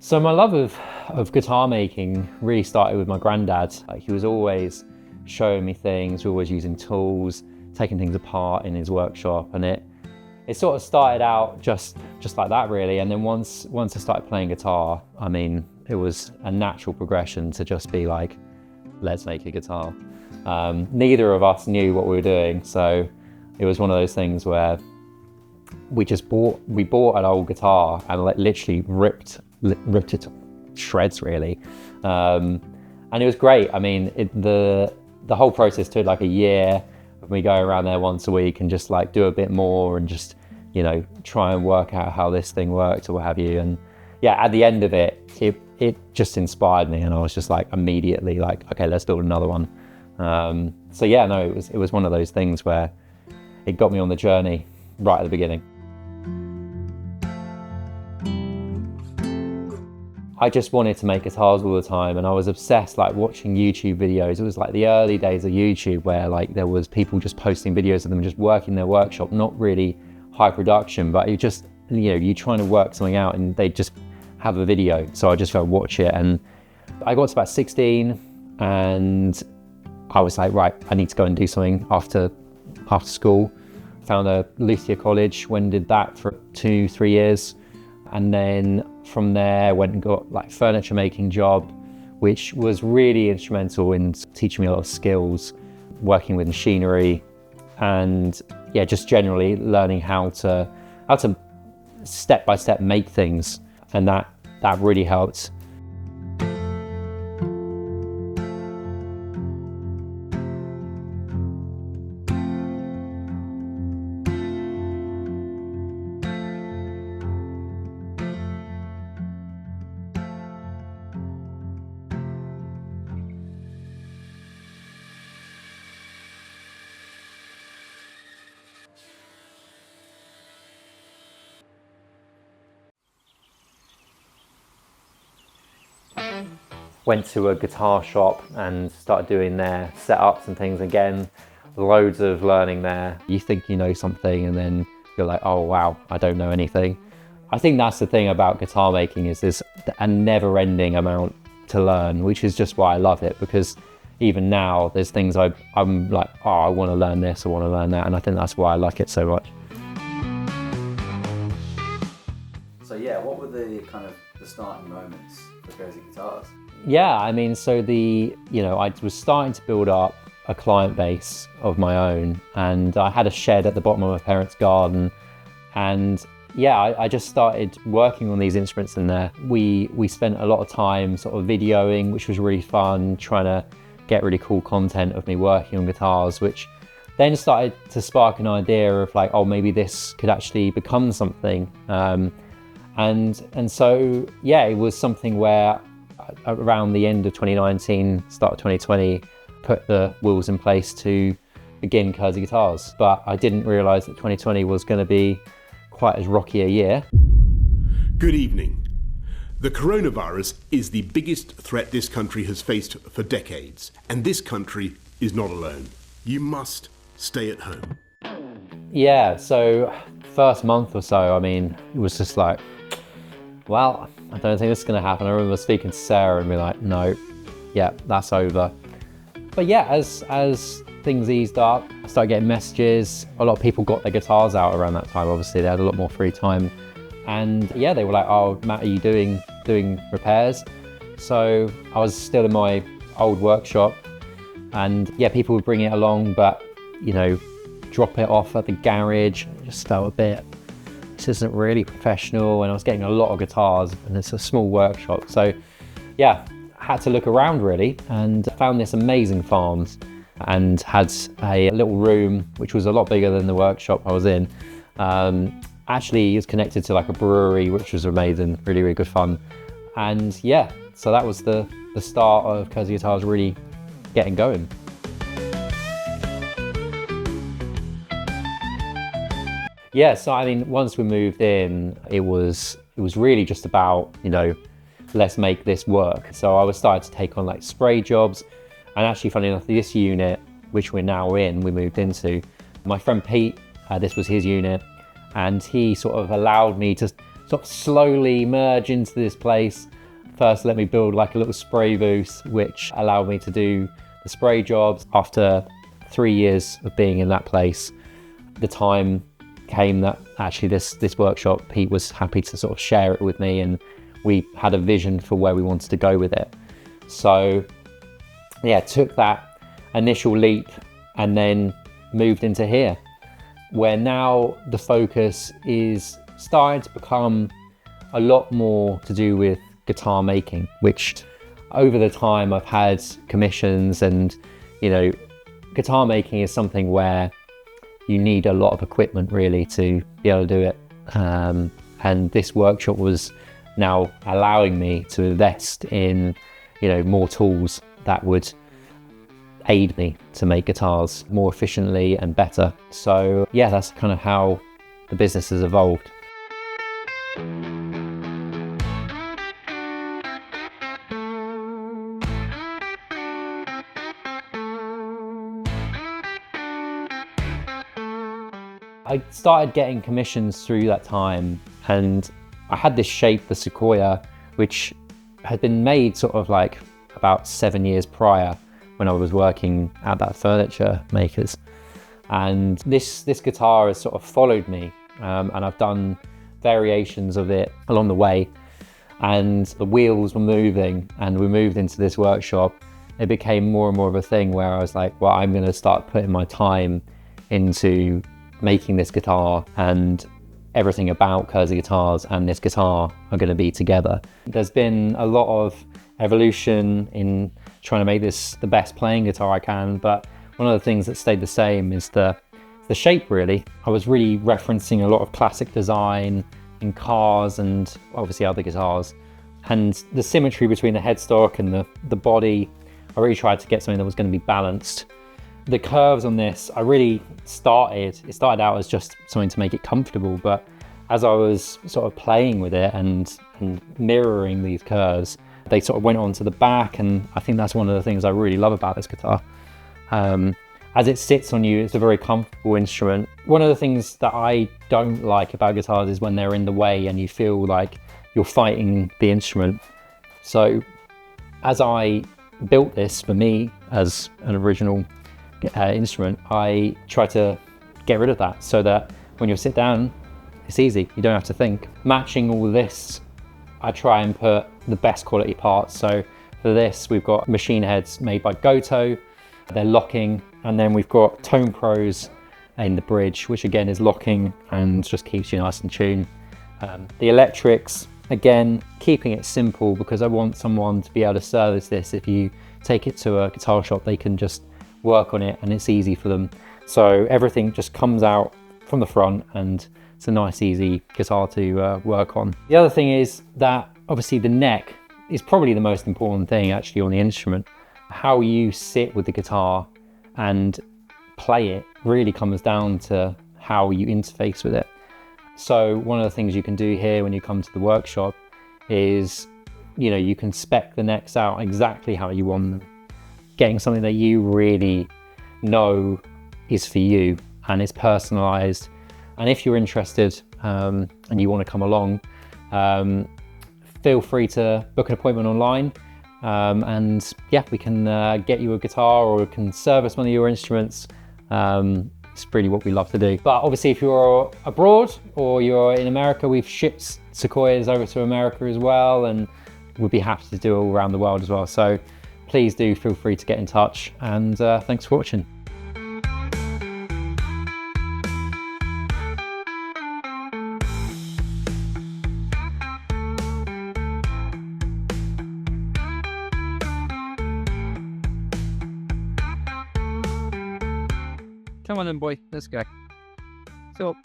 So my love of guitar making really started with my granddad. He was always showing me things, we were always using tools, taking things apart in his workshop, and it sort of started out just like that really. And then once I started playing guitar, I mean, it was a natural progression to just be like, let's make a guitar. Neither of us knew what we were doing, so it was one of those things where we bought an old guitar and literally ripped it to shreds really, and it was great. I mean, the whole process took like a year of me going around there once a week and just like do a bit more and just, you know, try and work out how this thing worked or what have you. And yeah, at the end of it just inspired me, and I was just like immediately like, okay, let's build another one. So yeah, no, it was one of those things where it got me on the journey right at the beginning. I just wanted to make guitars all the time, and I was obsessed like watching YouTube videos. It was like the early days of YouTube where like there was people just posting videos of them just working their workshop, not really high production, but you just, you know, you're trying to work something out and they just have a video. So I just go watch it, and I got to about 16 and I was like, right, I need to go and do something after school. Found a Luthier college, went and did that for 2-3 years. And then from there went and got like furniture making job, which was really instrumental in teaching me a lot of skills, working with machinery, and yeah, just generally learning how to step by step make things, and that really helped. Went to a guitar shop and started doing their setups and things. Again, loads of learning there. You think you know something and then you're like, oh wow, I don't know anything. I think that's the thing about guitar making, is there's a never-ending amount to learn, which is just why I love it, because even now there's things I'm like, oh, I want to learn this, I want to learn that, and I think that's why I like it so much. So yeah, what were the kind of the starting moments for Kersey Guitars? Yeah, I mean, so I was starting to build up a client base of my own, and I had a shed at the bottom of my parents' garden, and yeah, I just started working on these instruments in there. We spent a lot of time sort of videoing, which was really fun, trying to get really cool content of me working on guitars, which then started to spark an idea of like, oh, maybe this could actually become something. And so yeah, it was something where around the end of 2019, start of 2020, put the wheels in place to begin Kersey Guitars. But I didn't realise that 2020 was going to be quite as rocky a year. Good evening. The coronavirus is the biggest threat this country has faced for decades, and this country is not alone. You must stay at home. Yeah, so first month or so, I mean, it was just like, well, I don't think this is going to happen. I remember speaking to Sarah and being like, no, yeah, that's over. But yeah, as things eased up, I started getting messages. A lot of people got their guitars out around that time. Obviously, they had a lot more free time. And yeah, they were like, oh, Matt, are you doing repairs? So I was still in my old workshop, and yeah, people would bring it along, but you know, drop it off at the garage. It just felt a bit, this isn't really professional, and I was getting a lot of guitars, and it's a small workshop. So yeah, had to look around really, and found this amazing farms, and had a little room which was a lot bigger than the workshop I was in. Actually, it's connected to like a brewery, which was amazing, really, really good fun. And yeah, so that was the start of Kersey Guitars really getting going. Yeah, so I mean, once we moved in, it was really just about, you know, let's make this work. So I was starting to take on like spray jobs, and actually, funny enough, this unit, which we're now in, we moved into, my friend Pete, this was his unit, and he sort of allowed me to sort of slowly merge into this place. first let me build like a little spray booth, which allowed me to do the spray jobs. After 3 years of being in that place, the time came that actually this workshop, Pete was happy to sort of share it with me, and we had a vision for where we wanted to go with it. So yeah, took that initial leap and then moved into here, where now the focus is starting to become a lot more to do with guitar making, which over the time I've had commissions, and you know, guitar making is something where you need a lot of equipment really to be able to do it. And this workshop was now allowing me to invest in, you know, more tools that would aid me to make guitars more efficiently and better. So yeah, that's kind of how the business has evolved. I started getting commissions through that time, and I had this shape, the Sequoia, which had been made sort of like about 7 years prior when I was working at that furniture makers. And this guitar has sort of followed me, and I've done variations of it along the way. And the wheels were moving, and we moved into this workshop. It became more and more of a thing where I was like, well, I'm going to start putting my time into making this guitar, and everything about Kersey Guitars and this guitar are going to be together. There's been a lot of evolution in trying to make this the best playing guitar I can, but one of the things that stayed the same is the shape really. I was really referencing a lot of classic design in cars and obviously other guitars, and the symmetry between the headstock and the body, I really tried to get something that was going to be balanced. The curves on this, it started out as just something to make it comfortable, but as I was sort of playing with it and mirroring these curves, they sort of went onto the back, and I think that's one of the things I really love about this guitar. As it sits on you, it's a very comfortable instrument. One of the things that I don't like about guitars is when they're in the way and you feel like you're fighting the instrument. So as I built this for me as an original instrument, I try to get rid of that so that when you sit down, it's easy, you don't have to think. Matching all this, I try and put the best quality parts. So for this, we've got machine heads made by Goto, they're locking, and then we've got Tone Pros in the bridge, which again is locking and just keeps you nice and tuned. The electrics, again, keeping it simple because I want someone to be able to service this. If you take it to a guitar shop, they can just work on it and it's easy for them. So everything just comes out from the front and it's a nice easy guitar to work on. The other thing is that obviously the neck is probably the most important thing actually on the instrument. How you sit with the guitar and play it really comes down to how you interface with it. So one of the things you can do here when you come to the workshop is, you know, you can spec the necks out exactly how you want them, getting something that you really know is for you and is personalized. And if you're interested and you want to come along, feel free to book an appointment online, and yeah, we can get you a guitar or we can service one of your instruments. It's really what we love to do. But obviously if you're abroad or you're in America, we've shipped Sequoias over to America as well, and we'd be happy to do it all around the world as well. So please do feel free to get in touch, and thanks for watching. Come on then, boy, let's go. So